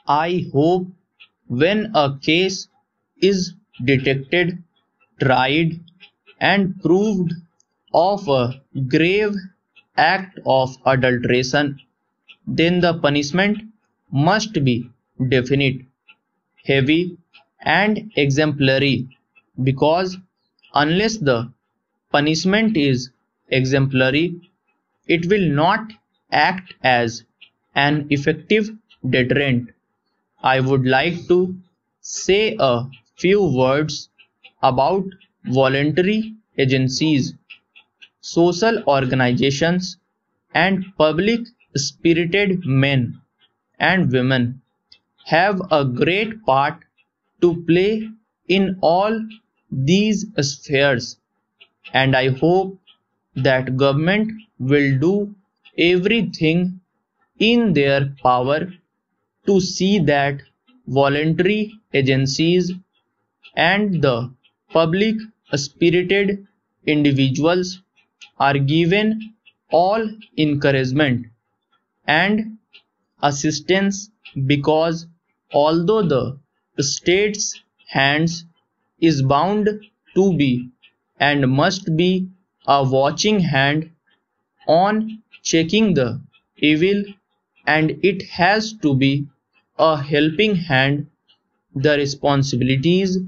I hope when a case is detected, tried, and proved of a grave act of adulteration, then the punishment must be definite, heavy, and exemplary, because unless the punishment is exemplary, it will not act as an effective deterrent. I would like to say a few words about voluntary agencies, social organizations, and public spirited men and women have a great part to play in all these spheres, and I hope that government will do everything in their power to see that voluntary agencies and the public spirited individuals are given all encouragement and assistance, because although the state's hands is bound to be and must be a watching hand on checking the evil, and it has to be a helping hand, the responsibilities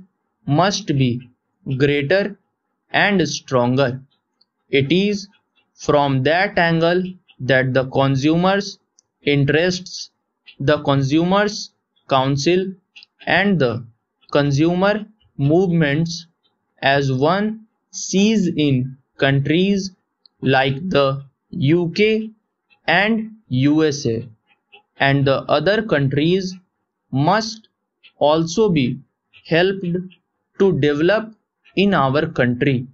must be greater and stronger. It is from that angle that the consumers' interests, the consumers' council, and the consumer movements, as one sees in countries like the UK and USA and the other countries, must also be helped to develop in our country.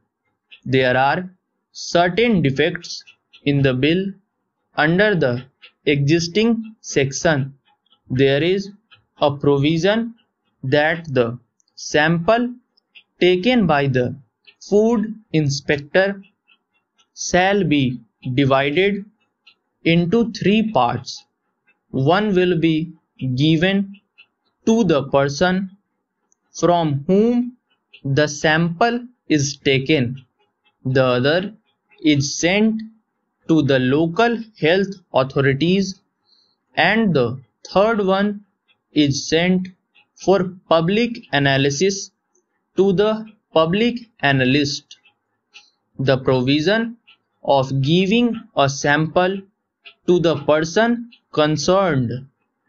There are certain defects in the bill. Under the existing section, there is a provision that the sample taken by the food inspector shall be divided into three parts. One will be given to the person from whom the sample is taken. The other is sent to the local health authorities, and the third one is sent for public analysis to the public analyst. The provision of giving a sample to the person concerned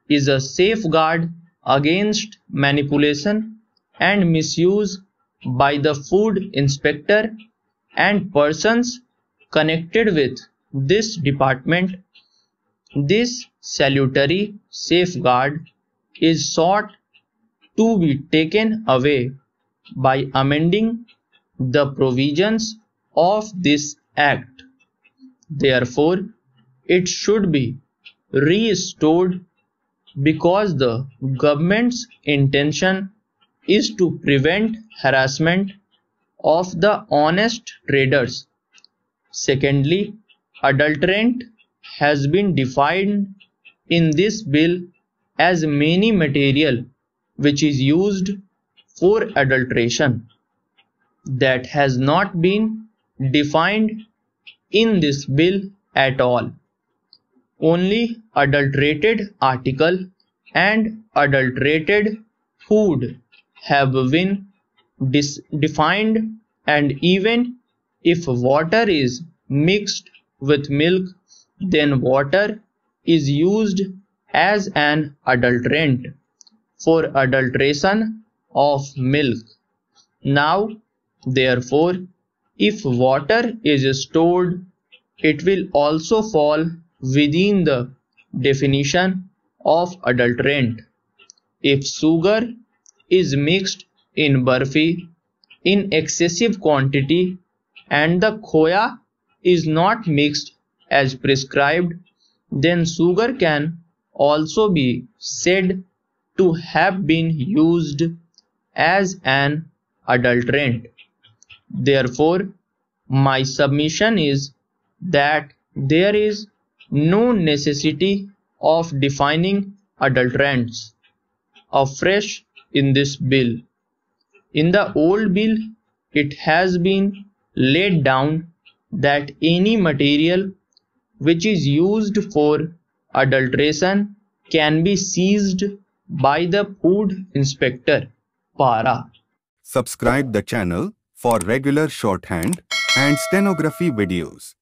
is a safeguard against manipulation and misuse by the food inspector and persons connected with this department. This salutary safeguard is sought to be taken away by amending the provisions of this Act. Therefore, it should be restored, because the government's intention is to prevent harassment of the honest traders. Secondly, adulterant has been defined in this bill as any material which is used for adulteration. That has not been defined in this bill at all. Only adulterated article and adulterated food have been defined, and even if water is mixed with milk, then water is used as an adulterant for adulteration of milk. Now, therefore, if water is stored, it will also fall within the definition of adulterant. If sugar is mixed in barfi in excessive quantity and the khoya is not mixed as prescribed, then sugar can also be said to have been used as an adulterant. Therefore, my submission is that there is no necessity of defining adulterants. afresh in this bill. In the old bill, it has been laid down that any material which is used for adulteration can be seized by the food inspector, Para. Subscribe the channel for regular shorthand and stenography videos.